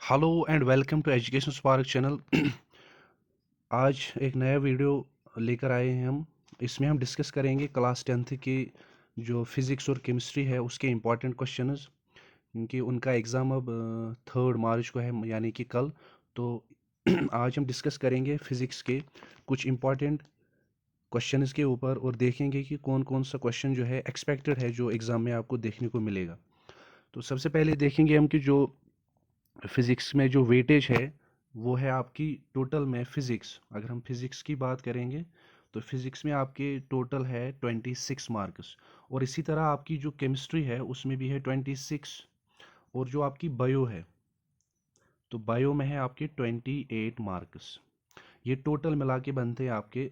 Hello and welcome to Education Spark channel. आज एक नया वीडियो लेकर आए हैं हम। इसमें हम डिस्कस करेंगे क्लास 10th की जो फिज़िक्स और केमिस्ट्री है उसके इम्पॉर्टेंट क्वेश्चंस, क्योंकि उनका एग्ज़ाम अब 3 मार्च को है, यानी कि कल। तो आज हम डिस्कस करेंगे फिज़िक्स के कुछ इम्पॉर्टेंट क्वेश्चंस के ऊपर और देखेंगे कि कौन कौन सा क्वेश्चन जो है एक्सपेक्टेड है जो एग्ज़ाम में आपको देखने को मिलेगा। तो सबसे पहले देखेंगे हम कि जो फिज़िक्स में जो वेटेज है वो है आपकी टोटल में फिज़िक्स। अगर हम फिज़िक्स की बात करेंगे तो फिज़िक्स में आपके टोटल है 26 मार्क्स, और इसी तरह आपकी जो केमिस्ट्री है उसमें भी है 26, और जो आपकी बायो है तो बायो में है आपके 28 मार्क्स। ये टोटल मिला के बनते हैं आपके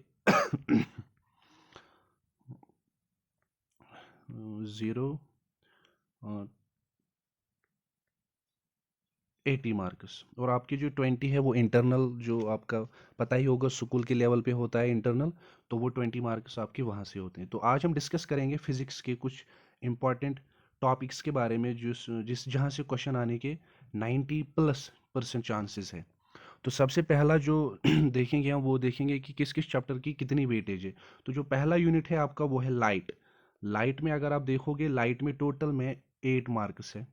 0 80 मार्क्स, और आपकी जो 20 है वो इंटरनल, जो आपका पता ही होगा स्कूल के लेवल पे होता है इंटरनल, तो वो 20 मार्क्स आपके वहाँ से होते हैं। तो आज हम डिस्कस करेंगे फिजिक्स के कुछ इंपॉर्टेंट टॉपिक्स के बारे में जिस जिस जहाँ से क्वेश्चन आने के 90+% चांसेस है। तो सबसे पहला जो देखेंगे हम वो देखेंगे कि किस किस चैप्टर की कितनी वेटेज है। तो जो पहला यूनिट है आपका वो है लाइट। लाइट में अगर आप देखोगे, लाइट में टोटल में 8 मार्क्स है।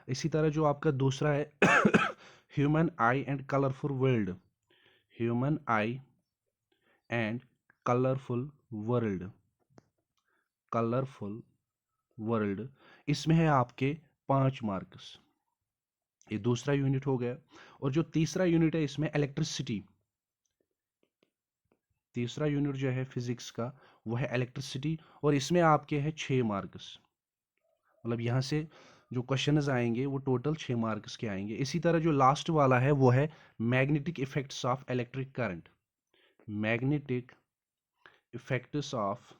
इसी तरह जो आपका दूसरा है human I and colourful world, human I and colourful world, colourful world, इसमें है आपके 5 मार्क्स। ये दूसरा यूनिट हो गया। और जो तीसरा यूनिट है इसमें इलेक्ट्रिसिटी, तीसरा यूनिट जो है फिजिक्स का वो है इलेक्ट्रिसिटी, और इसमें आपके हैं 6 मार्क्स। मतलब यहाँ से जो क्वेश्चंस आएंगे वो टोटल 6 मार्क्स के आएंगे। इसी तरह जो लास्ट वाला है वो है magnetic effects of electric current, magnetic effects of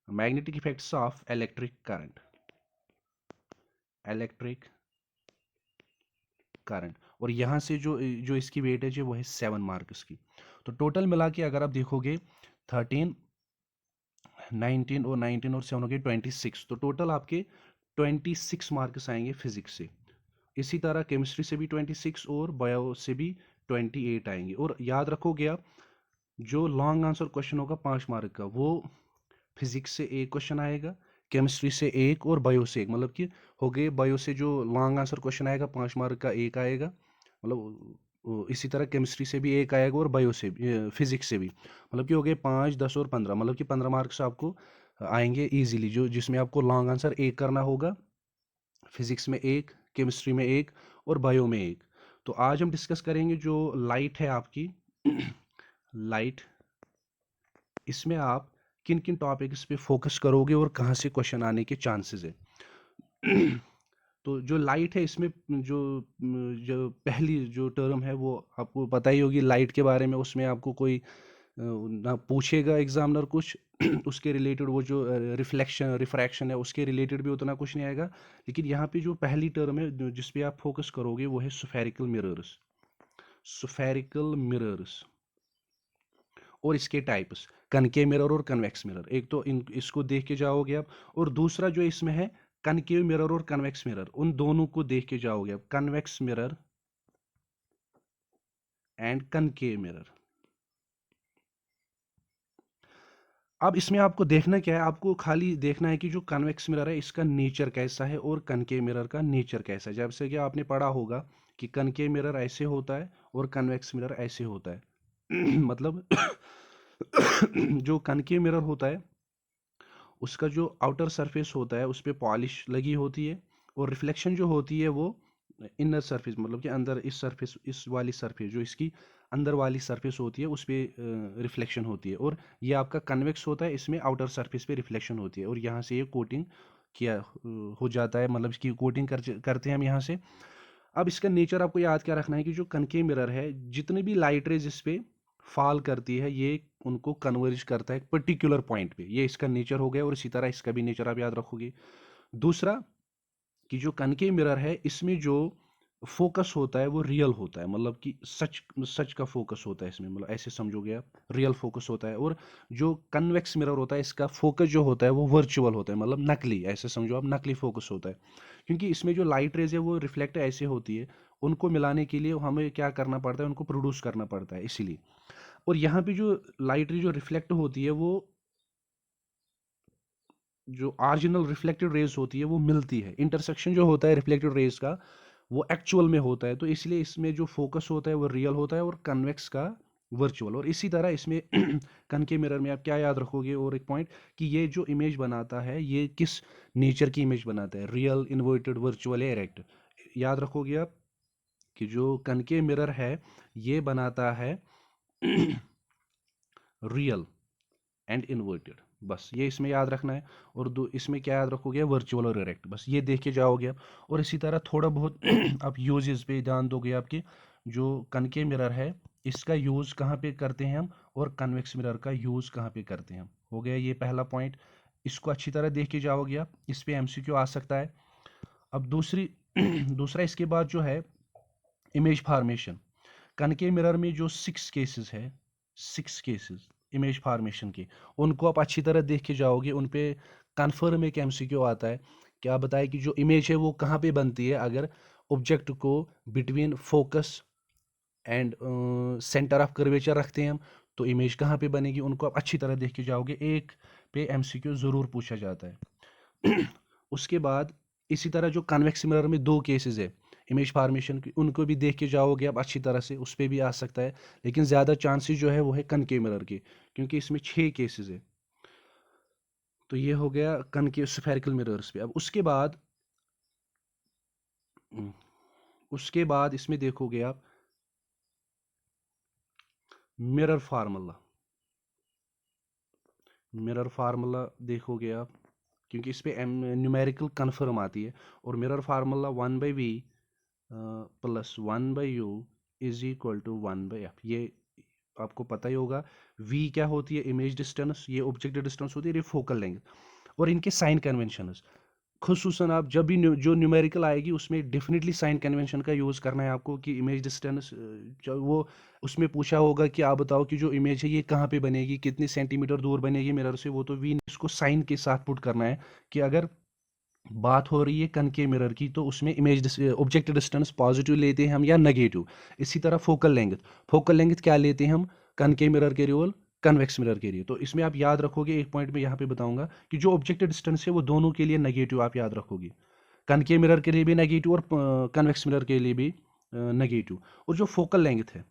magnetic effects of electric current, electric current, और यहाँ से जो जो इसकी वेटेज है वो है 7 मार्क्स की। तो टोटल मिला के अगर आप देखोगे 13, 19 और 7 हो गए 26, तो टोटल आपके 26 मार्क्स आएंगे फिजिक्स से। इसी तरह केमिस्ट्री से भी 26 और बायो से भी 28 आएंगे। और याद रखोगे आप, जो लॉन्ग आंसर क्वेश्चन होगा 5 मार्क का, वो फिजिक्स से एक क्वेश्चन आएगा, केमिस्ट्री से एक, और बायो से एक। मतलब कि हो गए, बायो से जो लॉन्ग आंसर क्वेश्चन आएगा 5 मार्क का एक आएगा, मतलब इसी तरह केमिस्ट्री से भी एक आएगा, और बायो से भी, फिजिक्स से भी। मतलब कि हो गए 5, 10 और 15, मतलब कि 15 मार्क्स आपको आएंगे इजीली, जो जिसमें आपको लॉन्ग आंसर एक करना होगा, फिजिक्स में एक, केमिस्ट्री में एक, और बायो में एक। तो आज हम डिस्कस करेंगे जो लाइट है आपकी लाइट, इसमें आप किन किन टॉपिक्स पे फोकस करोगे और कहाँ से क्वेश्चन आने के चांसेस है। तो जो लाइट है इसमें जो जो पहली जो टर्म है वो आपको पता ही होगी लाइट के बारे में। उसमें आपको कोई ना पूछेगा एग्जामिनर कुछ उसके रिलेटेड, वो जो रिफ्लेक्शन रिफ्रैक्शन है उसके रिलेटेड भी उतना कुछ नहीं आएगा। लेकिन यहाँ पे जो पहली टर्म है जिस पे आप फोकस करोगे वो है स्फेरिकल मिरर्स, स्फेरिकल मिरर्स, और इसके टाइप्स कनकेव मिरर और कन्वेक्स मिरर। एक तो इन इसको देख के जाओगे आप, और दूसरा जो इसमें है कनकेव मिरर और कन्वेक्स मिरर, उन दोनों को देख के जाओगे आप, convex mirror and concave mirror. अब इसमें आपको देखना क्या है, आपको खाली देखना है कि जो कन्वेक्स मिरर है इसका नेचर कैसा है और कनकेव मिरर का नेचर कैसा है। जब से कि आपने पढ़ा होगा कि कनकेव मिरर ऐसे होता है और कन्वेक्स मिरर ऐसे होता है। मतलब जो कनकेव मिरर होता है उसका जो आउटर सरफेस होता है उस पर पॉलिश लगी होती है, और रिफ्लेक्शन जो होती है वो इनर सरफेस, मतलब कि अंदर इस सरफेस, इस वाली सरफेस जो इसकी अंदर वाली सरफेस होती है उस पर रिफ्लेक्शन होती है। और ये आपका कन्वेक्स होता है, इसमें आउटर सरफेस पे रिफ्लेक्शन होती है, और यहाँ से ये कोटिंग किया हो जाता है, मतलब इसकी कोटिंग करते हैं हम यहाँ से। अब इसका नेचर आपको याद क्या रखना है कि जो कनकेव मिरर है, जितनी भी लाइट रेज इस पे फॉल करती है ये उनको कन्वर्ज करता है एक पर्टिकुलर पॉइंट पे। ये इसका नेचर हो गया, और इसी तरह इसका भी नेचर आप याद रखोगे। दूसरा कि जो कनकेव मिरर है इसमें जो फोकस होता है वो रियल होता है, मतलब कि सच सच का फोकस होता है इसमें, मतलब ऐसे समझोगे आप, रियल फोकस होता है। और जो कन्वेक्स मिरर होता है इसका फोकस जो होता है वो वर्चुअल होता है, मतलब नकली, ऐसे समझो आप, नकली फोकस होता है। क्योंकि इसमें जो लाइट रेज है वो रिफ्लेक्ट ऐसे होती है, उनको मिलाने के लिए हमें क्या करना पड़ता है, उनको प्रोड्यूस करना पड़ता है इसीलिए। और यहाँ पे जो लाइट रे जो रिफ्लेक्ट होती है वो जो ऑरिजिनल रिफ्लेक्टेड रेज होती है वो मिलती है, इंटरसेक्शन जो होता है रिफ्लेक्टेड रेज का वो एक्चुअल में होता है, तो इसलिए इसमें जो फोकस होता है वो रियल होता है और कन्वेक्स का वर्चुअल। और इसी तरह इसमें कन के मिरर में आप क्या याद रखोगे, और एक पॉइंट, कि ये जो इमेज बनाता है ये किस नेचर की इमेज बनाता है, रियल, इन्वर्टेड, वर्चुअल या इरेक्ट। याद रखोगे आप कि जो कन के मिरर है ये बनाता है रियल एंड इन्वर्टेड, बस ये इसमें याद रखना है। और दो इसमें क्या याद रखोगे, वर्चुअल और इरेक्ट, बस ये देख के जाओगे आप। और इसी तरह थोड़ा बहुत आप यूजेस पे ध्यान दोगे आपके, जो कनके मिरर है इसका यूज़ कहाँ पे करते हैं हम, और कन्वेक्स मिरर का यूज़ कहाँ पे करते हैं हम। हो गया ये पहला पॉइंट, इसको अच्छी तरह देख के जाओगे आप, इस पे एमसीक्यू आ सकता है। अब दूसरी दूसरा इसके बाद जो है इमेज फार्मेशन। कनके मिरर में जो 6 केसेस है, 6 केसेस इमेज फार्मेशन के, उनको आप अच्छी तरह देख के जाओगे, उन पे कन्फर्म एक एमसीक्यू आता है। क्या बताए कि जो इमेज है वो कहाँ पे बनती है, अगर ऑब्जेक्ट को between focus and centre of curvature रखते हैं हम, तो इमेज कहाँ पे बनेगी, उनको आप अच्छी तरह देख के जाओगे, एक पे एमसीक्यू ज़रूर पूछा जाता है। उसके बाद इसी तरह जो कन्वेक्स मिरर में 2 केसेस है इमेज फार्मेशन की, उनको भी देख के जाओगे आप अच्छी तरह से, उस पर भी आ सकता है। लेकिन ज़्यादा चांसेस जो है वो है कनके मिरर के, क्योंकि इसमें 6 केसेस है। तो ये हो गया कनके स्फेरिकल मिरर्स पे। अब हम्म, उसके बाद इसमें देखोगे आप मिरर फार्मूला, मिरर फार्मूला देखोगे आप, क्योंकि इस पे न्यूमेरिकल कन्फर्म आती है। और mirror formula 1/v plus 1/u is equal to 1/f, ये आपको पता ही होगा। v क्या होती है, इमेज डिस्टेंस, ये ऑब्जेक्ट डिस्टेंस होती है, ये फोकल लेंथ। और इनके साइन कन्वेंशन, खुसूसन आप जब भी जो न्यूमेरिकल आएगी उसमें डेफिनेटली साइन कन्वेंशन का यूज़ करना है आपको, कि इमेज डिस्टेंस वो उसमें पूछा होगा कि आप बताओ कि जो इमेज है ये कहाँ पे बनेगी, कितने सेंटीमीटर दूर बनेगी मिरर से, वो तो वी इसको साइन के साथ पुट करना है। कि अगर बात हो रही है कन के मिरर की तो उसमें इमेज ऑब्जेक्ट डिस्टेंस पॉजिटिव लेते हैं हम या नेगेटिव। इसी तरह फोकल लेंथ, फोकल लेंथ क्या लेते हैं हम कन के मिरर के लिए, कन्वेक्स मिरर के लिए। तो इसमें आप याद रखोगे, एक पॉइंट में यहाँ पे बताऊंगा कि जो ऑब्जेक्ट डिस्टेंस है वो दोनों के लिए नेगेटिव आप याद रखोगे, कन के मिरर के लिए भी नेगेटिव और कन्वेक्स मिरर के लिए भी नेगेटिव। और जो फोकल लेंथ है,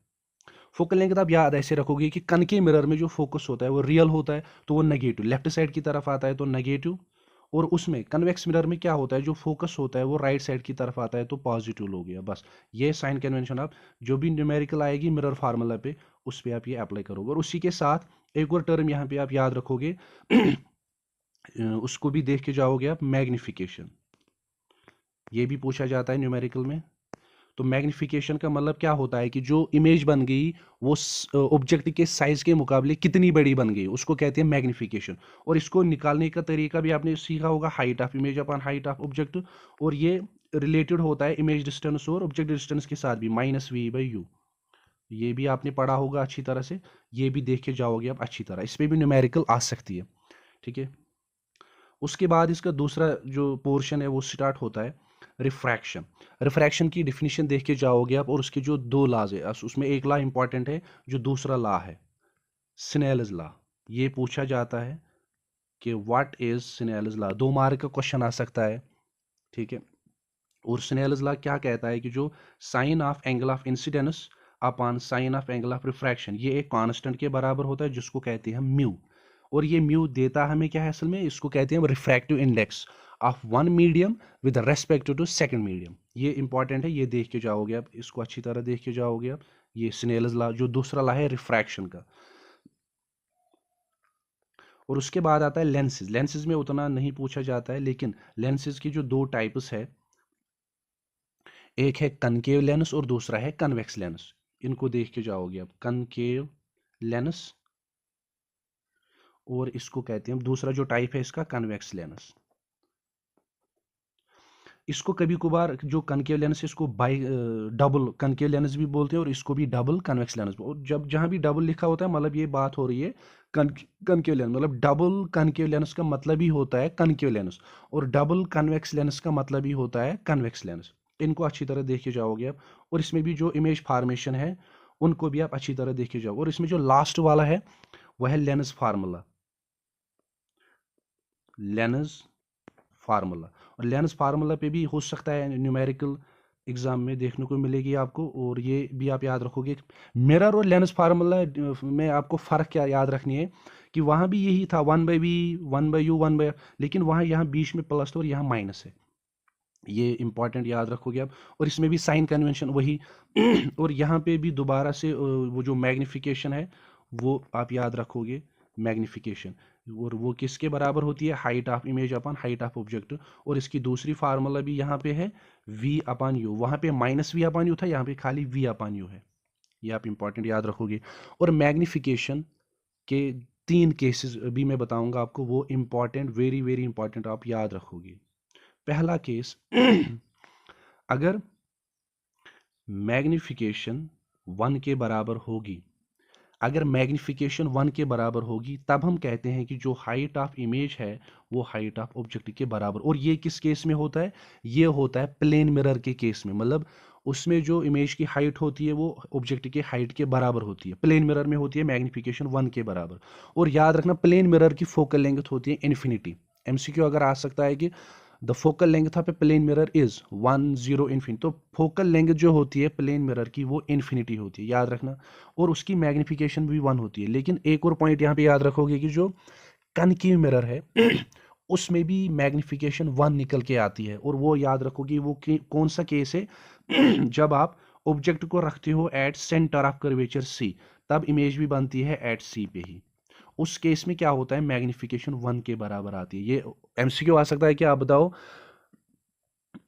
फोकल लेंथ आप याद ऐसे रखोगे कि कन के मिरर में जो फोकस होता है वो रियल होता है, तो वो नेगेटिव लेफ्ट साइड की तरफ आता है तो नेगेटिव। और उसमें कन्वेक्स मिरर में क्या होता है, जो फोकस होता है वो राइट साइड की तरफ आता है तो पॉजिटिव हो गया। बस ये साइन कन्वेंशन आप जो भी न्यूमेरिकल आएगी मिरर फार्मूला पे उस पर आप ये अप्लाई करोगे। और उसी के साथ एक और टर्म यहाँ पे आप याद रखोगे, उसको भी देख के जाओगे आप, मैग्निफिकेशन, ये भी पूछा जाता है न्यूमेरिकल में। तो मैग्निफिकेशन का मतलब क्या होता है कि जो इमेज बन गई वो ऑब्जेक्ट के साइज के मुकाबले कितनी बड़ी बन गई, उसको कहते हैं मैग्निफिकेशन। और इसको निकालने का तरीका भी आपने सीखा होगा, height of image upon height of object. और ये रिलेटेड होता है इमेज डिस्टेंस और ऑब्जेक्ट डिस्टेंस के साथ भी, -v/u, ये भी आपने पढ़ा होगा अच्छी तरह से, ये भी देख के जाओगे आप अच्छी तरह, इस पे भी न्यूमेरिकल आ सकती है। ठीक है। उसके बाद इसका दूसरा जो पोर्शन है वो स्टार्ट होता है रिफ्रैक्शन। रिफ्रैक्शन की डिफिनीशन देख के जाओगे आप, और उसके जो 2 लॉज है उसमें एक लॉ इंपॉर्टेंट है, जो दूसरा लॉ है स्नेल्स लॉ। ये पूछा जाता है कि what is Snell's law, 2 mark का क्वेश्चन आ सकता है। ठीक है। और स्नेल्स लॉ क्या कहता है कि जो sine of angle of incidence upon sine of angle of refraction, ये एक कांस्टेंट के बराबर होता है जिसको कहते हैं म्यू। और ये म्यू देता हमें क्या है असल में, इसको कहते हैं refractive index of one medium with respect to second medium. ये इंपॉर्टेंट है, ये देख के जाओगे आप, इसको अच्छी तरह देख के जाओगे आप। ये स्नेल्स लॉ जो दूसरा लॉ है रिफ्रैक्शन का। और उसके बाद आता है लेंसेज। लेंसेज में उतना नहीं पूछा जाता है, लेकिन लेंसेज की जो 2 टाइप्स है, एक है कनकेव लेंस और दूसरा है कन्वेक्स लेंस। इनको देख के जाओगे आप, कनकेव लेंस, और इसको कहते हैं दूसरा जो टाइप है इसका कन्वेक्स लेंस। इसको कभी कभार जो कनकेव लेंस है इसको बाई डबल कनकेव लेंस भी बोलते हैं और इसको भी डबल कन्वेक्स लेंस। और जब जहाँ भी डबल लिखा होता है मतलब ये बात हो रही है कनकेव लेंस, मतलब डबल कनकेव लेंस का मतलब ही होता है कनकेव लेंस, और डबल कन्वेक्स लेंस का मतलब ही होता है कन्वेक्स लेंस। इनको अच्छी तरह देखे जाओगे आप, और इसमें भी जो इमेज फॉर्मेशन है उनको भी आप अच्छी तरह देखे जाओ। और इसमें जो लास्ट वाला है वह है लेंस फार्मूला, लेंस फार्मूला। और लेंस फार्मूला पे भी हो सकता है न्यूमेरिकल एग्जाम में देखने को मिलेगी आपको, और ये भी आप याद रखोगे। मिरर और लेंस फार्मूला में आपको फ़र्क क्या याद रखनी है कि वहाँ भी यही था 1/v 1/u 1/, लेकिन वहाँ यहाँ बीच में प्लस था और यहाँ माइनस है, ये इंपॉर्टेंट याद रखोगे आप। और इसमें भी साइन कन्वेंशन वही और यहाँ पे भी दोबारा से वो जो मैग्निफिकेशन है वो आप याद रखोगे, मैग्निफिकेशन, और वो किसके बराबर होती है, height of image upon height of object. और इसकी दूसरी फार्मूला भी यहाँ पे है v/u, वहाँ पे -v/u था, यहाँ पे खाली v/u है, ये आप इंपॉर्टेंट याद रखोगे। और मैग्निफिकेशन के 3 केसेस भी मैं बताऊंगा आपको, वो इंपॉर्टेंट, वेरी वेरी इंपॉर्टेंट, आप याद रखोगे। पहला केस अगर मैग्निफिकेशन 1 के बराबर होगी, अगर मैग्निफिकेशन 1 के बराबर होगी तब हम कहते हैं कि जो हाइट ऑफ इमेज है वो हाइट ऑफ ऑब्जेक्ट के बराबर। और ये किस केस में होता है, ये होता है प्लेन मिरर के केस में, मतलब उसमें जो इमेज की हाइट होती है वो ऑब्जेक्ट के हाइट के बराबर होती है, प्लेन मिरर में होती है मैग्निफिकेशन 1 के बराबर। और याद रखना प्लेन मिरर की फोकल लेंथ होती है इन्फिनिटी। एमसीक्यू अगर आ सकता है कि the focal length of a plane mirror is 1 0 infinity, तो फोकल लेंथ जो होती है प्लेन मिरर की वो इन्फिनिटी होती है, याद रखना। और उसकी मैग्निफिकेशन भी 1 होती है। लेकिन एक और पॉइंट यहाँ पे याद रखोगे कि जो कनकेव मिरर है उसमें भी मैग्निफिकेशन 1 निकल के आती है, और वो याद रखोगे वो कौन सा केस है जब आप ऑब्जेक्ट को रखते हो at centre of curvature c, तब इमेज भी बनती है एट सी पे ही। उस केस में क्या होता है, मैग्निफिकेशन 1 के बराबर आती है। ये एमसीक्यू आ सकता है कि आप बताओ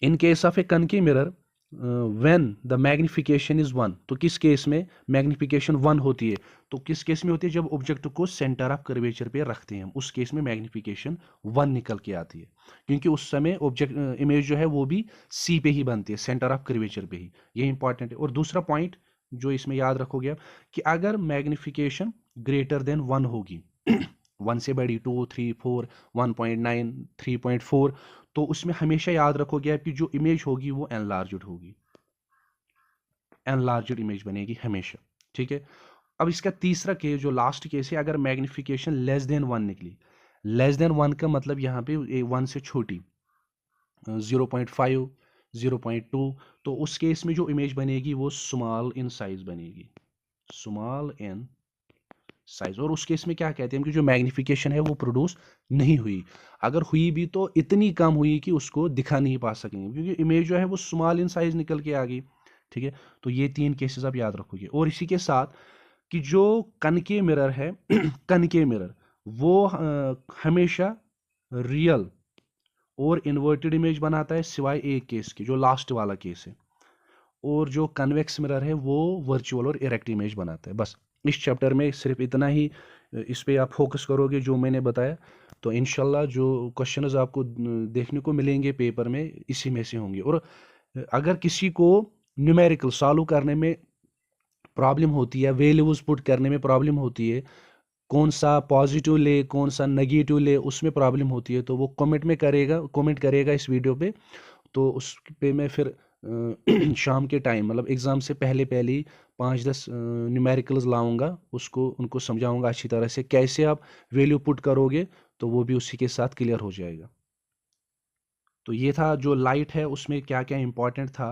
in case of A concave mirror when the magnification is 1, तो किस केस में मैग्निफिकेशन 1 होती है, तो किस केस में होती है, जब ऑब्जेक्ट को सेंटर ऑफ कर्वेचर पे रखते हैं उस केस में मैग्निफिकेशन 1 निकल के आती है, क्योंकि उस समय ऑब्जेक्ट इमेज जो है वो भी सी पे ही बनती है, सेंटर ऑफ कर्वेचर पे ही। ये इंपॉर्टेंट है। और दूसरा पॉइंट जो इसमें याद रखोगे आप कि अगर मैग्निफिकेशन ग्रेटर देन 1 होगी 1 से बड़ी 2 3 4 1.9 3.4, तो उसमें हमेशा याद रखोगे आप कि जो इमेज होगी वो एनलार्ज्ड होगी, एनलार्ज्ड इमेज बनेगी हमेशा, ठीक है। अब इसका तीसरा केस जो लास्ट केस है, अगर मैग्निफिकेशन लेस देन 1 निकली, लेस देन 1 का मतलब यहाँ पे 1 से छोटी 0.5 0.2, तो उस केस में जो इमेज बनेगी वो स्मॉल इन साइज बनेगी, स्मॉल इन साइज। और उस केस में क्या कहते हैं कि जो मैग्निफिकेशन है वो प्रोड्यूस नहीं हुई, अगर हुई भी तो इतनी कम हुई कि उसको दिखा नहीं पा सकेंगे, क्योंकि इमेज जो है वो स्मॉल इन साइज निकल के आ गई, ठीक है। तो ये 3 केसेस आप याद रखोगे। और इसी के साथ कि जो कनकेव मिरर है कनकेव मिरर वो हमेशा रियल और इन्वर्टेड इमेज बनाता है, सिवाय एक केस के जो लास्ट वाला केस है। और जो कन्वेक्स मिरर है वो वर्चुअल और इरेक्ट इमेज बनाता है। बस इस चैप्टर में सिर्फ इतना ही, इस पे आप फोकस करोगे जो मैंने बताया, तो इंशाल्लाह जो क्वेश्चंस आपको देखने को मिलेंगे पेपर में इसी में से होंगे। और अगर किसी को न्यूमेरिकल सॉल्व करने में प्रॉब्लम होती है, वैल्यूज पुट करने में प्रॉब्लम होती है, कौन सा पॉजिटिव ले कौन सा नेगेटिव ले उसमें प्रॉब्लम होती है, तो वो कमेंट करेगा इस वीडियो पे, तो उस पे मैं फिर शाम के टाइम मतलब एग्ज़ाम से पहले पहले ही 5-10 न्यूमेरिकल्स लाऊंगा, उसको उनको समझाऊंगा अच्छी तरह से कैसे आप वैल्यू पुट करोगे, तो वो भी उसी के साथ क्लियर हो जाएगा। तो ये था जो लाइट है उसमें क्या क्या इंपॉर्टेंट था।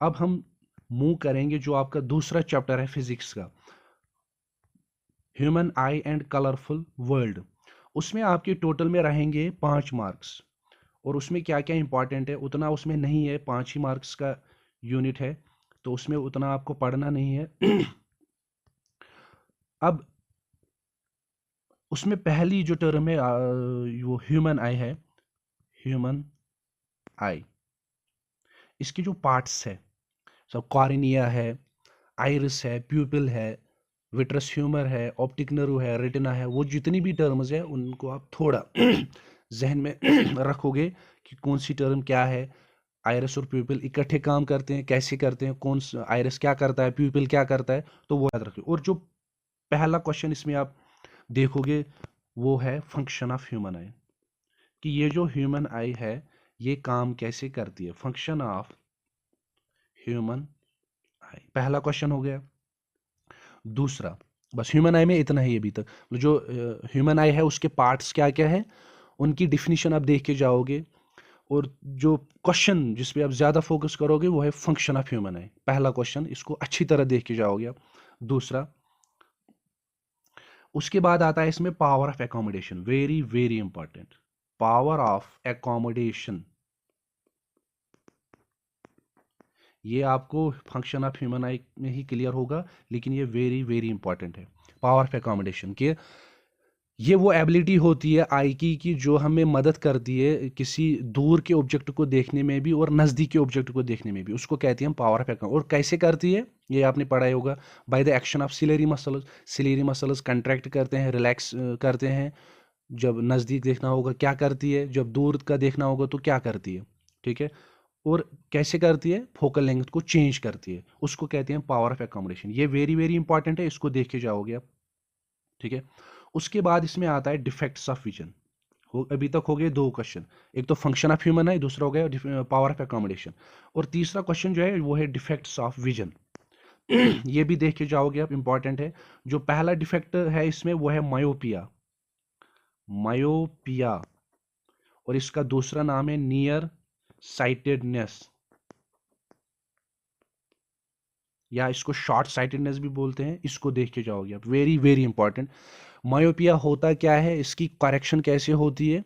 अब हम मूव करेंगे जो आपका दूसरा चैप्टर है फिजिक्स का, human I and colourful world. उसमें आपके टोटल में रहेंगे 5 मार्क्स, और उसमें क्या क्या इंपॉर्टेंट है उतना उसमें नहीं है, 5 ही मार्क्स का यूनिट है, तो उसमें उतना आपको पढ़ना नहीं है। अब उसमें पहली जो टर्म है वो ह्यूमन आई है, ह्यूमन आई। इसके जो पार्ट्स है सब कॉर्निया है, आइरिस है, प्यूपिल है, विट्रस ह्यूमर है, ऑप्टिक नर्व है, रेटिना है, वो जितनी भी टर्म्स है उनको आप थोड़ा जहन में रखोगे कि कौन सी टर्म क्या है। आयरस और प्यूपिल इकट्ठे काम करते हैं, कैसे करते हैं, कौन सा आयरस क्या करता है, प्यूपिल क्या करता है, तो वो याद रखिए। और जो पहला क्वेश्चन इसमें आप देखोगे वो है फंक्शन ऑफ ह्यूमन आई, कि ये जो ह्यूमन आई है ये काम कैसे करती है, फंक्शन ऑफ ह्यूमन आई, पहला क्वेश्चन हो गया। दूसरा, बस ह्यूमन आई में इतना ही अभी तक, जो ह्यूमन आई है उसके पार्ट्स क्या क्या है, उनकी डिफिनीशन आप देख के जाओगे। और जो क्वेश्चन जिस पे आप ज़्यादा फोकस करोगे वो है फंक्शन ऑफ ह्यूमन आई, पहला क्वेश्चन, इसको अच्छी तरह देख के जाओगे आप। दूसरा, उसके बाद आता है इसमें power of accommodation, very very important, power of accommodation. ये आपको फंक्शन ऑफ ह्यूमन आई में ही क्लियर होगा, लेकिन ये वेरी वेरी इंपॉर्टेंट है। पावर ऑफ एकोमोडेशन के, ये वो एबिलिटी होती है आई की कि जो हमें मदद करती है किसी दूर के ऑब्जेक्ट को देखने में भी और नज़दीक के ऑब्जेक्ट को देखने में भी, उसको कहते हैं हम पावर ऑफ एकोमोडेशन। और कैसे करती है ये आपने पढ़ा ही होगा, by the action of ciliary muscles. Ciliary muscles contract करते हैं, रिलैक्स करते हैं, जब नज़दीक देखना होगा क्या करती है, जब दूर का देखना होगा तो क्या करती है, ठीक है। और कैसे करती है, फोकल लेंथ को चेंज करती है, उसको कहते हैं पावर ऑफ एकोमोडेशन। ये वेरी वेरी इंपॉर्टेंट है, इसको देख के जाओगे आप, ठीक है। उसके बाद इसमें आता है डिफेक्ट्स ऑफ विजन। अभी तक हो गए दो क्वेश्चन, एक तो फंक्शन ऑफ ह्यूमन है, दूसरा हो गया पावर ऑफ एकोमोडेशन, और तीसरा क्वेश्चन जो है वो है डिफेक्ट्स ऑफ विजन। ये भी देख के जाओगे आप, इंपॉर्टेंट है। जो पहला डिफेक्ट है इसमें वो है मायोपिया, मायोपिया, और इसका दूसरा नाम है नियर साइटेडनेस, या इसको शॉर्ट साइटेडनेस भी बोलते हैं, इसको देख के जाओगे आप, वेरी वेरी इंपॉर्टेंट। मायोपिया होता क्या है, इसकी करेक्शन कैसे होती है,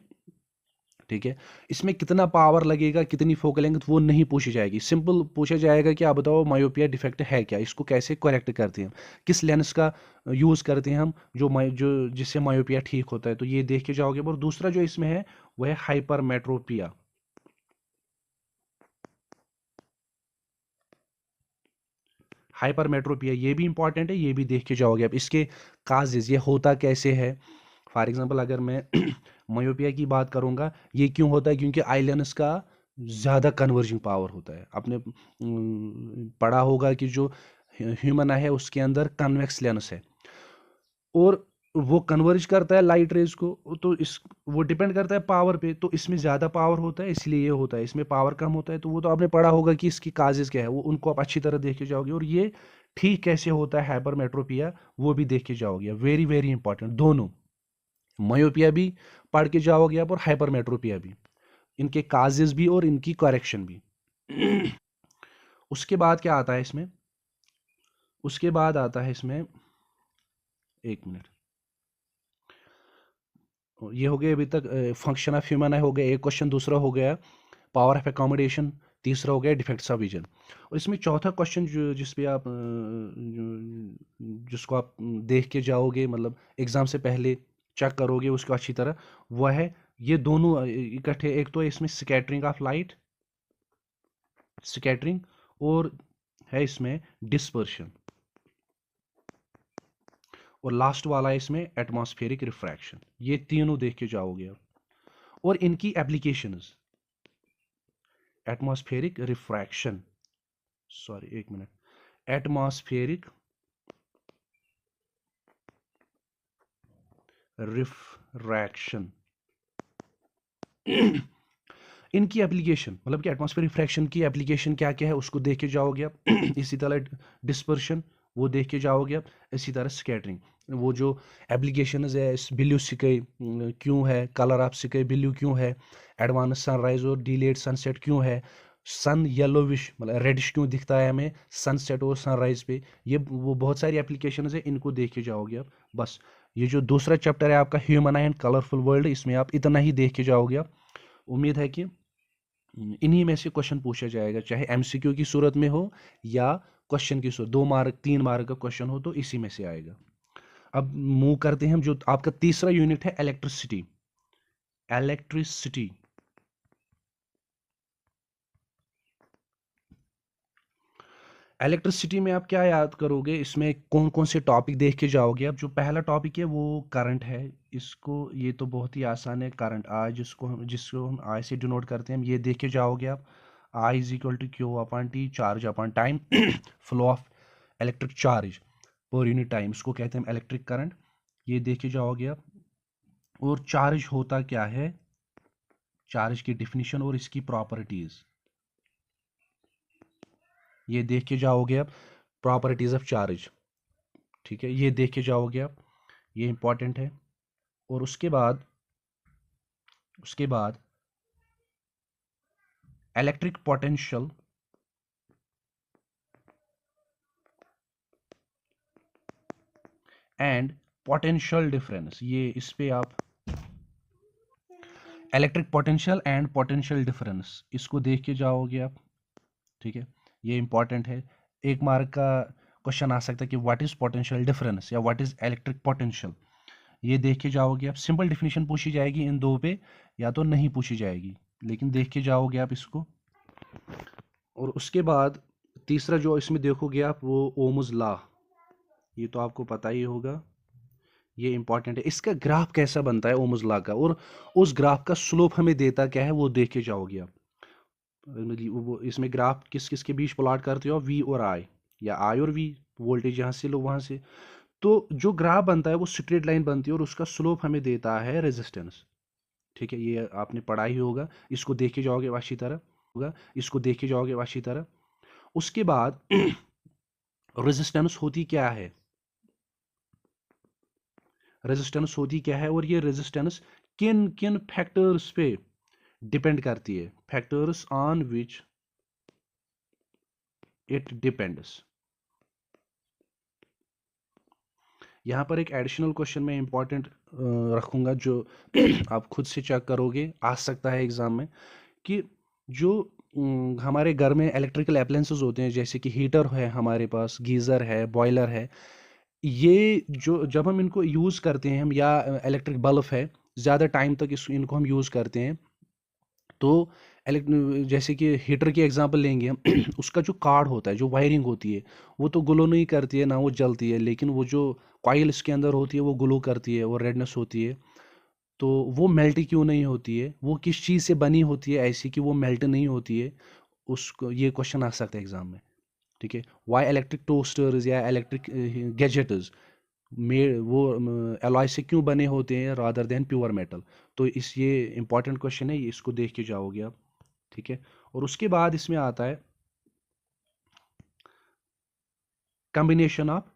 ठीक है। इसमें कितना पावर लगेगा, कितनी फोकल लेंथ, वो नहीं पूछी जाएगी, सिंपल पूछा जाएगा कि आप बताओ मायोपिया डिफेक्ट है क्या, इसको कैसे करेक्ट करते हैं, किस लेंस का यूज़ करते हैं हम, जो जिससे मायोपिया ठीक होता है, तो ये देख के जाओगे। और दूसरा जो इसमें है वह है हाइपरमेट्रोपिया। हाइपरमेट्रोपिया ये भी इंपॉर्टेंट है, ये भी देख के जाओगे आप। इसके काजेज, ये होता कैसे है, फॉर एग्जांपल अगर मैं मायोपिया की बात करूंगा, ये क्यों होता है, क्योंकि आई लेंस का ज़्यादा कन्वर्जिंग पावर होता है। आपने पढ़ा होगा कि जो ह्यूमन आई है उसके अंदर कन्वेक्स लेंस है, और वो कन्वर्ज करता है लाइट रेज को, तो इस वो डिपेंड करता है पावर पे, तो इसमें ज़्यादा पावर होता है इसलिए ये होता है, इसमें पावर कम होता है, तो वो तो आपने पढ़ा होगा कि इसकी काजेज क्या है, वो उनको आप अच्छी तरह देख के जाओगे। और ये ठीक कैसे होता है हाइपरमेट्रोपिया, वो भी देख के जाओगे, वेरी वेरी इंपॉर्टेंट दोनों, मायोपिया भी पढ़ के जाओगे आप और हाइपरमेट्रोपिया भी, इनके काजेज भी और इनकी करेक्शन भी। उसके बाद क्या आता है इसमें, उसके बाद आता है इसमें, एक मिनट, ये हो गया अभी तक फंक्शन ऑफ ह्यूमन है, हो गया एक क्वेश्चन। दूसरा हो गया पावर ऑफ एकोमोडेशन, तीसरा हो गया डिफेक्ट्स ऑफ विजन। और इसमें चौथा क्वेश्चन जो जिस पे आप जिसको आप देख के जाओगे, मतलब एग्जाम से पहले चेक करोगे उसको अच्छी तरह, वह है ये दोनों इकट्ठे, एक तो है इसमें स्कैटरिंग ऑफ लाइट, स्कैटरिंग, और है इसमें डिस्पर्शन, और लास्ट वाला है इसमें एटमॉस्फेरिक रिफ्रैक्शन। ये तीनों देख के जाओगे आप, और इनकी एप्लीकेशंस, एटमॉस्फेरिक रिफ्रैक्शन, सॉरी एक मिनट, एटमॉस्फेरिक रिफ्रैक्शन, इनकी एप्लीकेशन, मतलब कि एटमॉस्फेयर रिफ्रैक्शन की एप्लीकेशन क्या क्या है उसको देख के जाओगे आप। इसी तरह डिस्पर्शन वो देख के जाओगे आप, इसी तरह स्कैटरिंग, वो जो एप्लीकेशन है, ब्लू स्काई क्यों है, कलर ऑफ स्काई ब्लू क्यों है, एडवांस सनराइज और डिलेड सनसेट क्यों है, सन येलोविश मतलब रेडिश क्यों दिखता है हमें सनसेट और सनराइज पे, ये वो बहुत सारी एप्लीकेशन है, इनको देख के जाओगे आप। बस ये जो दूसरा चैप्टर है आपका ह्यूमन एंड कलरफुल वर्ल्ड, इसमें आप इतना ही देख के जाओगे आप। उम्मीद है कि इन्हीं में से क्वेश्चन पूछा जाएगा, चाहे एमसीक्यू की सूरत में हो या क्वेश्चन की सूरत, 2 मार्क 3 मार्क का क्वेश्चन हो तो इसी में से आएगा। अब मूव करते हैं हम, जो आपका तीसरा यूनिट है इलेक्ट्रिसिटी, इलेक्ट्रिसिटी। इलेक्ट्रिसिटी में आप क्या याद करोगे, इसमें कौन कौन से टॉपिक देख के जाओगे आप। जो पहला टॉपिक है वो करंट है, इसको ये तो बहुत ही आसान है, करंट आज जिसको हम आज से डिनोट करते हैं हम, ये देख के जाओगे आप। I is equal to q upon t, charge upon time, flow of electric charge per unit time, इसको कहते हैं इलेक्ट्रिक करंट। ये देख के जाओगे आप। और चार्ज होता क्या है, चार्ज की डिफिनीशन और इसकी प्रॉपर्टीज ये देख के जाओगे आप। प्रॉपर्टीज ऑफ चार्ज, ठीक है, ये देख के जाओगे आप, ये इंपॉर्टेंट है। और उसके बाद electric potential and potential difference, ये इस पे आप electric potential and potential difference इसको देख के जाओगे आप, ठीक है, ये इंपॉर्टेंट है। एक मार्क का क्वेश्चन आ सकता है कि व्हाट इज पोटेंशियल डिफरेंस या व्हाट इज इलेक्ट्रिक पोटेंशियल, ये देख के जाओगे आप। सिंपल डिफिनीशन पूछी जाएगी इन दो पे, या तो नहीं पूछी जाएगी, लेकिन देख के जाओगे आप इसको। और उसके बाद तीसरा जो इसमें देखोगे आप वो ओम्स लॉ, ये तो आपको पता ही होगा, ये इंपॉर्टेंट है। इसका ग्राफ कैसा बनता है ओम्स लॉ का, और उस ग्राफ का स्लोप हमें देता क्या है वो देख के जाओगे आप। वो इसमें ग्राफ किस किस के बीच प्लॉट करते हो, वी और आई, या आई और वी, वोल्टेज यहाँ से लो वहाँ से। तो जो ग्राफ बनता है वो स्ट्रेट लाइन बनती है और उसका स्लोप हमें देता है रेजिस्टेंस, ठीक है, ये आपने पढ़ा ही होगा। इसको देख के जाओगे अच्छी तरह होगा, इसको देख के जाओगे अच्छी तरह। उसके बाद रेजिस्टेंस होती क्या है, रेजिस्टेंस होती क्या है, और ये रेजिस्टेंस किन किन फैक्टर्स पे डिपेंड करती है, factors on which it depends. यहाँ पर एक एडिशनल क्वेश्चन में इंपॉर्टेंट रखूंगा जो आप खुद से चेक करोगे, आ सकता है एग्जाम में, कि जो हमारे घर में इलेक्ट्रिकल अप्लायंसेस होते हैं, जैसे कि हीटर है हमारे पास, गीज़र है, बॉयलर है, ये जो जब हम इनको यूज़ करते हैं हम, या इलेक्ट्रिक बल्ब है, ज़्यादा टाइम तक इनको हम यूज़ करते हैं, तो जैसे कि हीटर की एग्जांपल लेंगे हम उसका जो कार्ड होता है, जो वायरिंग होती है, वो तो ग्लो नहीं करती है ना, वो जलती है, लेकिन वो जो कॉइल इसके अंदर होती है वो ग्लो करती है, वो रेडनेस होती है। तो वो मेल्ट क्यों नहीं होती है, वो किस चीज़ से बनी होती है ऐसी कि वो मेल्ट नहीं होती है, उसको ये क्वेश्चन आ सकता है एग्जाम में, ठीक है। वाई इलेक्ट्रिक टोस्टर्स या इलेक्ट्रिक गैजेट्स में वो एलॉय से क्यों बने होते हैं रादर देन प्योर मेटल। तो इस ये इंपॉर्टेंट क्वेश्चन है, ये इसको देख के जाओगे आप, ठीक है। और उसके बाद इसमें आता है कॉम्बिनेशन ऑफ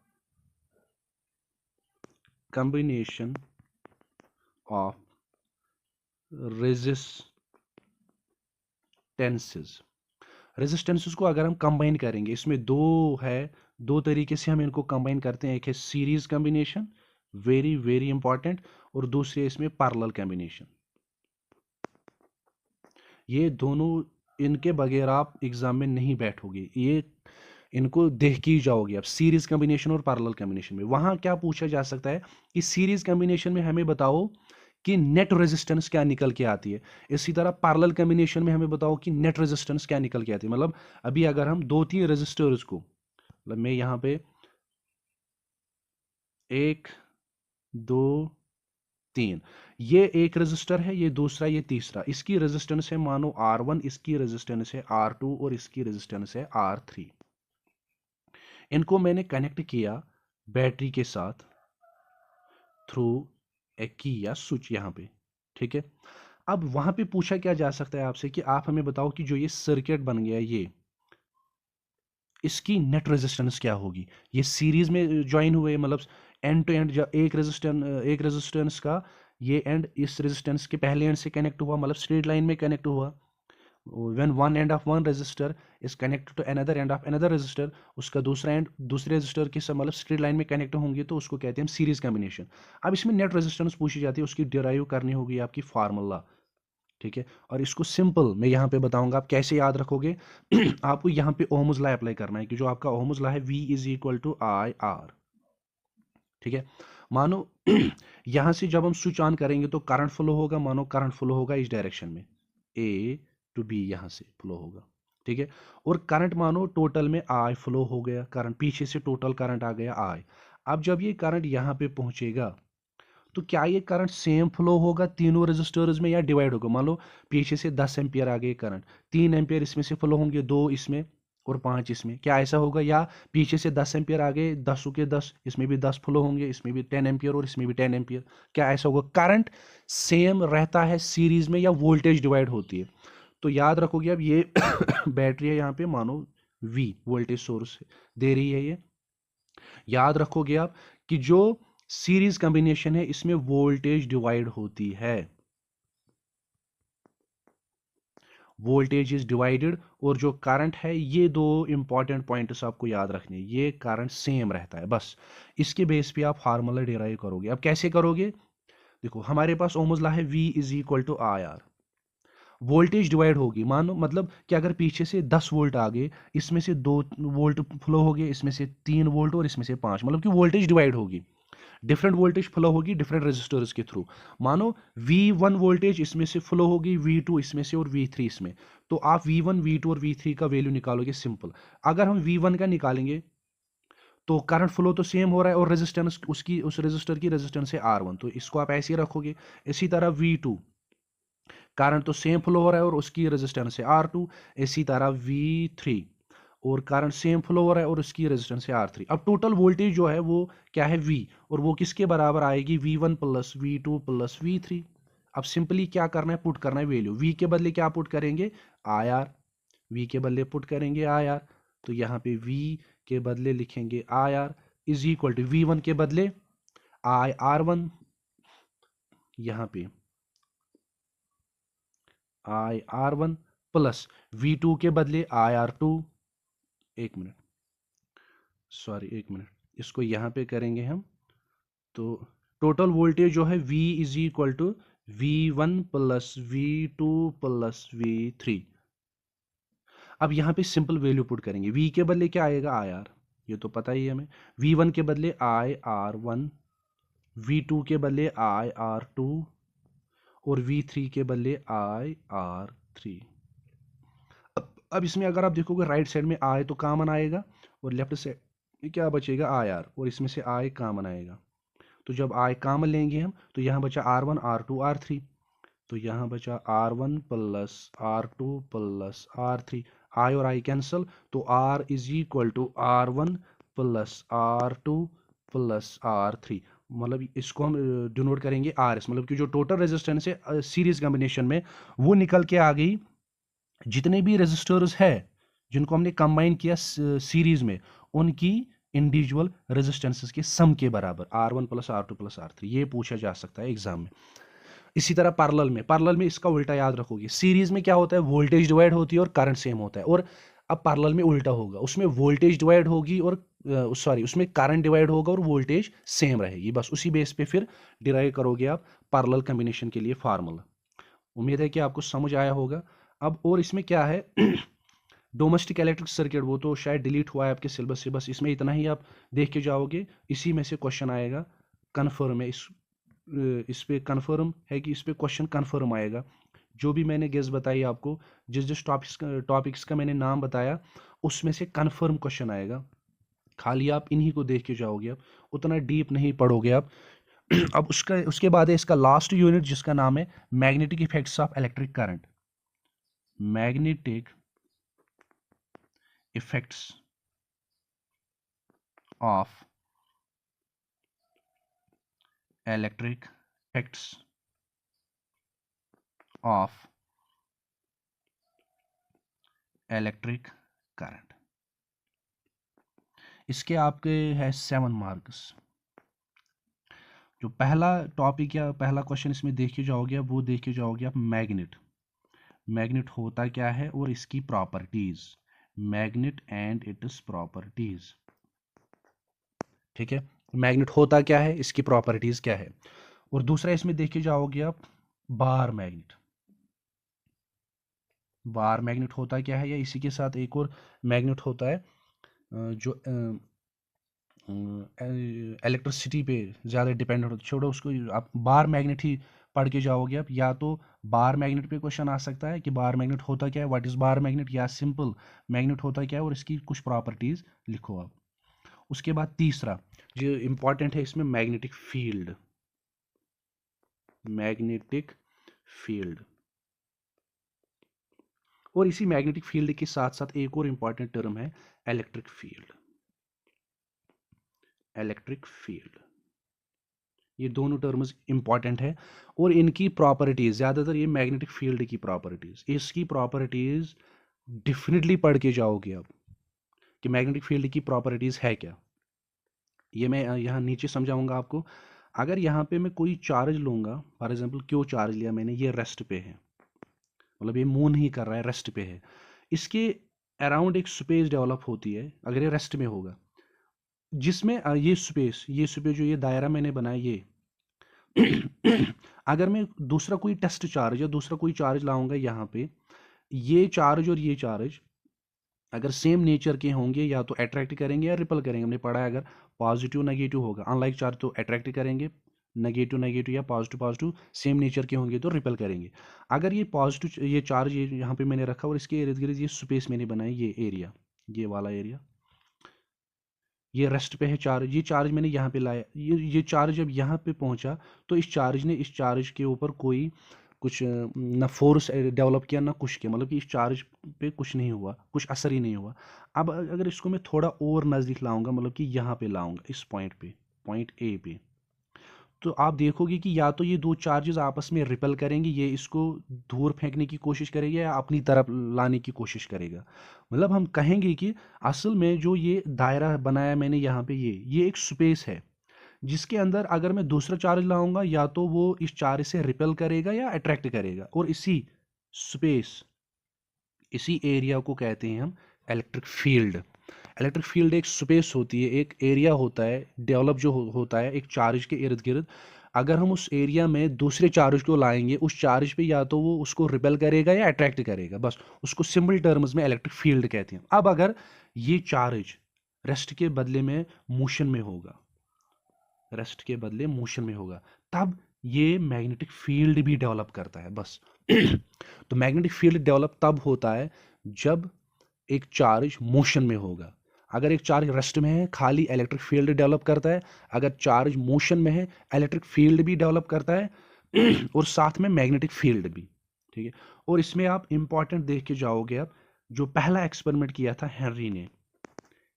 रेजिस्टेंसेस को अगर हम कंबाइन करेंगे, इसमें दो है, दो तरीके से हम इनको कंबाइन करते हैं। एक है series combination, very very important, और दूसरी इसमें पैरेलल कॉम्बिनेशन। ये दोनों, इनके बगैर आप एग्जाम में नहीं बैठोगे, ये इनको देख के ही जाओगे आप। सीरीज कॉम्बिनेशन और पैरेलल कॉम्बिनेशन में वहां क्या पूछा जा सकता है कि सीरीज कॉम्बिनेशन में हमें बताओ कि नेट रेजिस्टेंस क्या निकल के आती है, इसी तरह पैरेलल कॉम्बिनेशन में हमें बताओ कि नेट रेजिस्टेंस क्या निकल के आती है। मतलब अभी अगर हम दो तीन रेजिस्टर्स को, मतलब मैं यहाँ पे एक दो तीन, ये एक रेजिस्टर है, ये दूसरा, ये तीसरा, इसकी रेजिस्टेंस है मानो R1, इसकी रेजिस्टेंस है R2 और इसकी रेजिस्टेंस है R3। इनको मैंने कनेक्ट किया बैटरी के साथ थ्रू एक की या स्विच यहाँ पे, ठीक है। अब वहां पे पूछा क्या जा सकता है आपसे कि आप हमें बताओ कि जो ये सर्किट बन गया, ये इसकी नेट रेजिस्टेंस क्या होगी। ये सीरीज में ज्वाइन हुए, मतलब एंड टू एंड, जब एक रेजिस्टेंस का ये एंड इस रेजिस्टेंस के पहले एंड से कनेक्ट हुआ, मतलब स्ट्रेट लाइन में कनेक्ट हुआ। when one end of one resistor is connected to another end of another resistor, उसका दूसरा एंड दूसरे रेजिस्टर के साथ मतलब स्ट्रेट लाइन में कनेक्ट होंगे, तो उसको कहते हैं सीरीज कॉम्बिनेशन। अब इसमें नेट रेजिस्टेंस पूछी जाती है, उसकी डिराइव करनी होगी आपकी फार्मूला, ठीक है। और इसको सिंपल मैं यहाँ पे बताऊंगा आप कैसे याद रखोगे आपको यहाँ पे ओहम्स लॉ अप्लाई करना है, कि जो आपका ओहम्स लॉ है V is equal to I R, ठीक है। मानो यहाँ से जब हम स्विच ऑन करेंगे तो करंट फ्लो होगा, मानो करंट फ्लो होगा इस डायरेक्शन में, A टू B यहाँ से फ्लो होगा, ठीक है। और करंट मानो टोटल में I फ्लो हो गया, करंट पीछे से टोटल करंट आ गया I। अब जब ये करंट यहाँ पे पहुंचेगा तो क्या ये करंट सेम फ्लो होगा तीनों रजिस्टर्स में या डिवाइड होगा? मान लो पीछे से 10 एम्पियर आ गए करंट, 3 एम्पियर इसमें से फ्लो होंगे, 2 इसमें और 5 इसमें, क्या ऐसा होगा? या पीछे से 10 एम्पियर आ गए, 10 के 10 इसमें भी 10 फ्लो होंगे, इसमें भी 10 एम्पियर और इसमें भी 10 एम्पियर, क्या ऐसा होगा? करंट सेम रहता है सीरीज में या वोल्टेज डिवाइड होती है? तो याद रखोगे अब ये बैटरी है, यहाँ पे मानो वी वोल्टेज सोर्स दे रही है ये, याद रखोगे आप कि जो सीरीज कॉम्बिनेशन है इसमें वोल्टेज डिवाइड होती है, वोल्टेज इज डिवाइडेड, और जो करंट है, ये दो इंपॉर्टेंट पॉइंट्स आपको याद रखने, ये करंट सेम रहता है, बस इसके बेस पे आप फार्मूला डिराइव करोगे। अब कैसे करोगे? देखो हमारे पास ओम्स लॉ है V is equal to I R, voltage divide होगी, मानो मतलब कि अगर पीछे से 10 वोल्ट आ गए, इसमें से 2 वोल्ट फ्लो हो गए, इसमें से 3 वोल्ट और इसमें से 5, मतलब कि वोल्टेज डिवाइड होगी, डिफरेंट वोल्टेज फ्लो होगी डिफरेंट रेजिस्टर्स के थ्रू। मानो V1 वोल्टेज इसमें से फ्लो होगी, V2 इसमें से और V3 इसमें, तो आप V1 V2 और V3 का वैल्यू निकालोगे सिंपल। अगर हम V1 का निकालेंगे तो करंट फ्लो तो सेम हो रहा है और रेजिस्टेंस उसकी उस रेजिस्टर की रेजिस्टेंस है R1, तो इसको आप ऐसे ही रखोगे। इसी तरह V2 करंट तो सेम फ्लो हो रहा है और उसकी रेजिस्टेंस है R2, इसी तरह V3 और करंट सेम फ्लो हो रहा है और उसकी रेजिस्टेंस है R3। अब टोटल वोल्टेज जो है वो क्या है? V, और वो किसके बराबर आएगी? V1 plus V2 plus V3। अब सिंपली क्या करना है? पुट करना है वैल्यू। V के बदले क्या पुट करेंगे? IR, V के बदले पुट करेंगे IR, तो यहाँ पे V के बदले लिखेंगे IR is equal to V1 के बदले IR1, यहाँ पे IR1 प्लस V2 के बदले IR2, एक मिनट, सॉरी एक मिनट, इसको यहाँ पे करेंगे हम, तो टोटल वोल्टेज जो है V is equal to V1 plus V2 plus V3। अब यहाँ पे सिंपल वैल्यू पुट करेंगे। V के बदले क्या आएगा? IR, ये तो पता ही है हमें। V1 के बदले IR1, V2 के बदले IR2 और V3 के बदले IR3। अब इसमें अगर आप देखोगे राइट साइड में I तो कॉमन आएगा और लेफ्ट साइड में क्या बचेगा? IR, और इसमें से I कॉमन आएगा, तो जब I कॉमन लेंगे हम तो यहाँ बचा R1 R2 R3, तो यहाँ बचा R1 plus R2 plus R3, I और I कैंसल, तो R is equal to R1 plus R2 plus R3, मतलब इसको हम डिनोट करेंगे RS, मतलब कि जो टोटल रेजिस्टेंस है सीरीज कॉम्बिनेशन में वो निकल के आ गई। जितने भी रेजिस्टर्स है जिनको हमने कंबाइन किया सीरीज में, उनकी इंडिविजुअल रेजिस्टेंसेस के सम के बराबर R1 plus R2 plus R3, ये पूछा जा सकता है एग्जाम में। इसी तरह पैरेलल में इसका उल्टा याद रखोगे। सीरीज में क्या होता है? वोल्टेज डिवाइड होती है और करंट सेम होता है, और अब पैरेलल में उल्टा होगा, उसमें वोल्टेज डिवाइड होगी और सॉरी उसमें करंट डिवाइड होगा और वोल्टेज सेम रहेगी। बस उसी बेस पे फिर डिराइव करोगे आप पैरेलल कॉम्बिनेशन के लिए फार्मूला। उम्मीद है कि आपको समझ आया होगा। अब और इसमें क्या है डोमेस्टिक इलेक्ट्रिक सर्किट, वो तो शायद डिलीट हुआ है आपके सिलेबस से, बस इसमें इतना ही आप देख के जाओगे, इसी में से क्वेश्चन आएगा। कन्फर्म है इस पे कन्फर्म है कि इस पे क्वेश्चन कन्फर्म आएगा। जो भी मैंने गेस बताई आपको, जिस जिस टॉपिक्स का मैंने नाम बताया, उसमें से कन्फर्म क्वेश्चन आएगा। खाली आप इन्हीं को देख के जाओगे, आप उतना डीप नहीं पढ़ोगे आप। अब उसके बाद है इसका लास्ट यूनिट जिसका नाम है magnetic effects of electric current. Magnetic effects of electric effects of electric current. इसके आपके है 7 मार्क्स। जो पहला टॉपिक या पहला क्वेश्चन इसमें देख के जाओगे आप, वो देख के जाओगे आप मैग्नेट। मैग्नेट होता क्या है और इसकी properties, magnet and its properties. ठीक है, मैग्नेट होता क्या है, इसकी प्रॉपर्टीज क्या है। और दूसरा इसमें देख के जाओगे आप बार मैग्नेट। बार मैग्नेट होता क्या है, या इसी के साथ एक और मैग्नेट होता है जो इलेक्ट्रिसिटी पे ज़्यादा डिपेंडेंट होता है। छोड़ो उसको, आप बार मैग्नेट ही पढ़ के जाओगे आप। या तो बार मैग्नेट पे क्वेश्चन आ सकता है कि बार मैग्नेट होता क्या है, व्हाट इज़ बार मैग्नेट, या सिंपल मैग्नेट होता क्या है और इसकी कुछ प्रॉपर्टीज़ लिखो आप। उसके बाद तीसरा जो इम्पॉर्टेंट है इसमें, मैग्नेटिक फील्ड। Magnetic field. और इसी मैग्नेटिक फील्ड के साथ साथ एक और इंपॉर्टेंट टर्म है इलेक्ट्रिक फील्ड। इलेक्ट्रिक फील्ड, ये दोनों टर्म्स इंपॉर्टेंट है और इनकी प्रॉपर्टीज, ज्यादातर ये मैग्नेटिक फील्ड की प्रॉपर्टीज, इसकी प्रॉपर्टीज डेफिनेटली पढ़ के जाओगे आप कि मैग्नेटिक फील्ड की प्रॉपर्टीज है क्या। ये मैं यहाँ नीचे समझाऊंगा आपको। अगर यहाँ पे मैं कोई चार्ज लूंगा, फॉर एग्जांपल क्यों चार्ज लिया मैंने, ये रेस्ट पे है, मतलब ये मूव नहीं कर रहा है, रेस्ट पे है, इसके अराउंड एक स्पेस डेवलप होती है अगर ये रेस्ट में होगा, जिसमें ये स्पेस जो ये दायरा मैंने बनाया ये अगर मैं दूसरा कोई टेस्ट चार्ज या दूसरा कोई चार्ज लाऊंगा यहाँ पे, ये चार्ज और ये चार्ज अगर सेम नेचर के होंगे या तो अट्रैक्ट करेंगे या रिपल करेंगे। हमने पढ़ा है अगर पॉजिटिव नेगेटिव होगा, अनलाइक चार्ज तो अट्रैक्ट करेंगे, नेगेटिव नेगेटिव या पॉजिटिव पॉजिटिव सेम नेचर के होंगे तो रिपल करेंगे। अगर ये पॉजिटिव, ये चार्ज ये यहाँ पे मैंने रखा और इसके इर्द गिर्द ये स्पेस मैंने बनाई, ये एरिया, ये वाला एरिया, ये रेस्ट पे है चार्ज, ये चार्ज मैंने यहाँ पे लाया, ये चार्ज जब यहाँ पे पहुंचा तो इस चार्ज ने इस चार्ज के ऊपर कोई कुछ ना फोर्स डेवलप किया ना कुछ किया, मतलब कि इस चार्ज पे कुछ नहीं हुआ, कुछ असर ही नहीं हुआ। अब अगर इसको मैं थोड़ा और नज़दीक लाऊंगा, मतलब कि यहाँ पे लाऊंगा इस पॉइंट पे, पॉइंट ए पे, तो आप देखोगे कि या तो ये दो चार्जेस आपस में रिपेल करेंगे, ये इसको दूर फेंकने की कोशिश करेगा या अपनी तरफ लाने की कोशिश करेगा। मतलब हम कहेंगे कि असल में जो ये दायरा बनाया मैंने यहाँ पे, ये एक स्पेस है जिसके अंदर अगर मैं दूसरा चार्ज लाऊंगा या तो वो इस चार्ज से रिपेल करेगा या अट्रैक्ट करेगा, और इसी स्पेस, इसी एरिया को कहते हैं हम इलेक्ट्रिक फील्ड। इलेक्ट्रिक फील्ड एक स्पेस होती है, एक एरिया होता है डेवलप जो होता है एक चार्ज के इर्द गिर्द। अगर हम उस एरिया में दूसरे चार्ज को लाएंगे, उस चार्ज पे या तो वो उसको रिपेल करेगा या अट्रैक्ट करेगा, बस उसको सिंपल टर्म्स में इलेक्ट्रिक फील्ड कहते हैं। अब अगर ये चार्ज रेस्ट के बदले में मोशन में होगा, रेस्ट के बदले मोशन में होगा, तब ये मैग्नेटिक फील्ड भी डेवलप करता है बस। तो मैग्नेटिक फील्ड डेवलप तब होता है जब एक चार्ज मोशन में होगा। अगर एक चार्ज रेस्ट में है खाली इलेक्ट्रिक फील्ड डेवलप करता है, अगर चार्ज मोशन में है इलेक्ट्रिक फील्ड भी डेवलप करता है और साथ में मैग्नेटिक फील्ड भी, ठीक है। और इसमें आप इंपॉर्टेंट देख के जाओगे, आप जो पहला एक्सपेरिमेंट किया था हेनरी ने,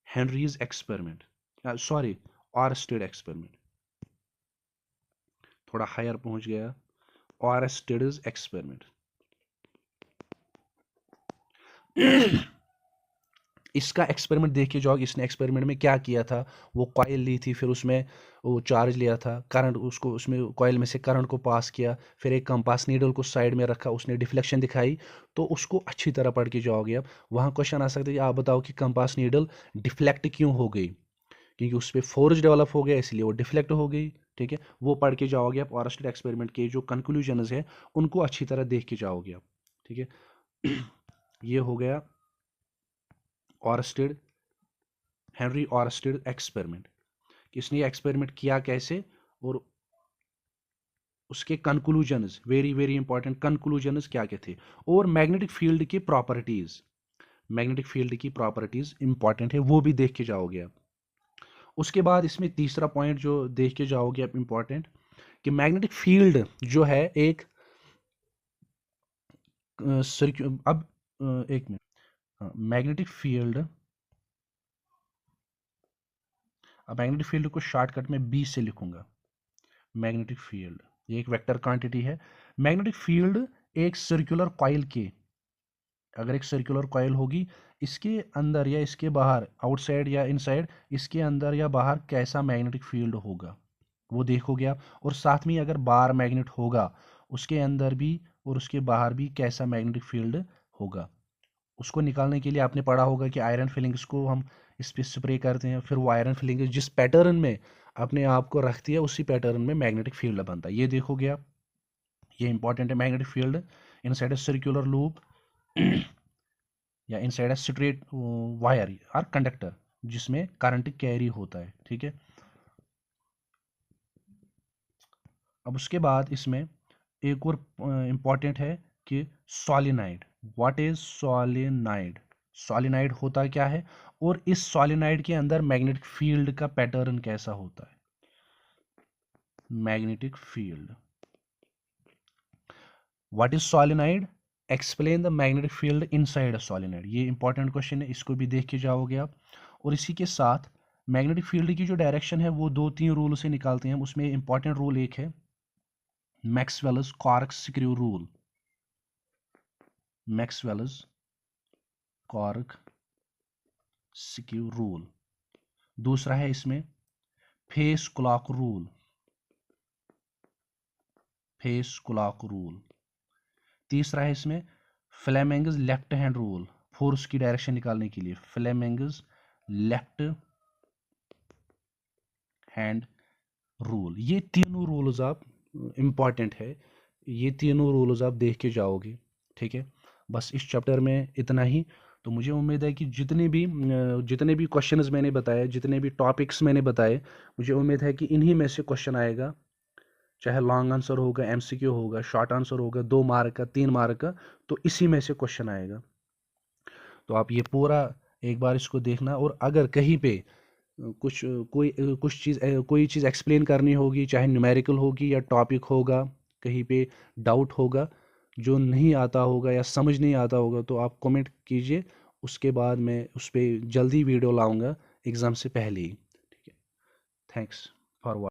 हेनरीज एक्सपेरिमेंट, सॉरी ऑरस्टेड एक्सपेरिमेंट, थोड़ा हायर पहुंच गया, ऑरस्टेड एक्सपेरिमेंट। इसका एक्सपेरिमेंट देख के जाओ, इसने एक्सपेरिमेंट में क्या किया था, वो कॉइल ली थी, फिर उसमें वो चार्ज लिया था, करंट उसको उसमें कॉइल में से करंट को पास किया, फिर एक कंपास नीडल को साइड में रखा, उसने डिफ्लेक्शन दिखाई। तो उसको अच्छी तरह पढ़ के जाओगे आप, वहाँ क्वेश्चन आ सकता है कि आप बताओ कि कंपास नीडल डिफ्लेक्ट क्यों हो गई, क्योंकि उस पर फोर्स डेवलप हो गया इसलिए वो डिफ्लेक्ट हो गई, ठीक है। वो पढ़ के जाओगे आप, ऑरस्टेड एक्सपेरिमेंट के जो कंक्लूजन्स है उनको अच्छी तरह देख के जाओगे आप, ठीक है। ये हो गया ऑरस्टेड, हेनरी ऑरस्टेड एक्सपेरिमेंट, किसने एक्सपेरिमेंट किया कैसे, और उसके conclusions, very very important conclusions क्या क्या थे, और मैग्नेटिक फील्ड की प्रॉपर्टीज, मैग्नेटिक फील्ड की प्रॉपर्टीज इंपॉर्टेंट है, वो भी देख के जाओगे आप। उसके बाद इसमें तीसरा पॉइंट जो देख के जाओगे आप इंपॉर्टेंट, कि मैग्नेटिक फील्ड जो है एक अब एक मिनट, मैग्नेटिक फील्ड, अब मैग्नेटिक फील्ड को शॉर्टकट में बी से लिखूंगा। मैग्नेटिक फील्ड ये एक वेक्टर क्वांटिटी है। मैग्नेटिक फील्ड एक सर्कुलर कॉइल के, अगर एक सर्कुलर कॉइल होगी, इसके अंदर या इसके बाहर, आउटसाइड या इनसाइड, इसके अंदर या बाहर कैसा मैग्नेटिक फील्ड होगा वो देखोगे आप। और साथ में अगर बार मैग्नेट होगा, उसके अंदर भी और उसके बाहर भी कैसा मैग्नेटिक फील्ड होगा, उसको निकालने के लिए आपने पढ़ा होगा कि आयरन फिलिंग्स को हम इस पे स्प्रे करते हैं, फिर वो आयरन फिलिंग जिस पैटर्न में अपने आप को रखती है उसी पैटर्न में मैग्नेटिक फील्ड बनता है, ये देखोगे आप। ये इंपॉर्टेंट है, magnetic field inside a circular loop या इनसाइड ए स्ट्रेट वायर और कंडक्टर जिसमें करंट कैरी होता है, ठीक है। अब उसके बाद इसमें एक और इंपॉर्टेंट है कि सॉलिनाइड, व्हाट इज सॉलिनाइड, सॉलिनाइड होता क्या है, और इस सॉलिनाइड के अंदर मैग्नेटिक फील्ड का पैटर्न कैसा होता है। Magnetic field, what is solenoid, explain the magnetic field inside a solenoid. ये इंपॉर्टेंट क्वेश्चन है, इसको भी देख के जाओगे आप। और इसी के साथ मैग्नेटिक फील्ड की जो डायरेक्शन है वो 2-3 रूल से निकालते हैं हम। उसमें इंपॉर्टेंट रूल एक है Maxwell's corkscrew rule, Maxwell's corkscrew rule. दूसरा है इसमें face clock rule, face clock rule. तीसरा है इसमें Fleming's left hand rule, force की डायरेक्शन निकालने के लिए फ्लेमिंग्स लेफ्ट हैंड रूल। ये तीनों रूल्स आप इंपॉर्टेंट है, ये तीनों रूल्स आप देख के जाओगे, ठीक है। बस इस चैप्टर में इतना ही। तो मुझे उम्मीद है कि जितने भी क्वेश्चंस मैंने बताए, जितने भी टॉपिक्स मैंने बताए, मुझे उम्मीद है कि इन्हीं में से क्वेश्चन आएगा। चाहे लॉन्ग आंसर होगा, एमसीक्यू होगा, शॉर्ट आंसर होगा, 2 मार्क का, 3 मार्क का, तो इसी में से क्वेश्चन आएगा। तो आप ये पूरा एक बार इसको देखना। और अगर कहीं पे कोई चीज़ एक्सप्लेन करनी होगी, चाहे न्यूमेरिकल होगी या टॉपिक होगा, कहीं पे डाउट होगा, जो नहीं आता होगा या समझ नहीं आता होगा, तो आप कमेंट कीजिए। उसके बाद मैं उस पर जल्दी वीडियो लाऊंगा एग्ज़ाम से पहले ही, ठीक है। Thanks for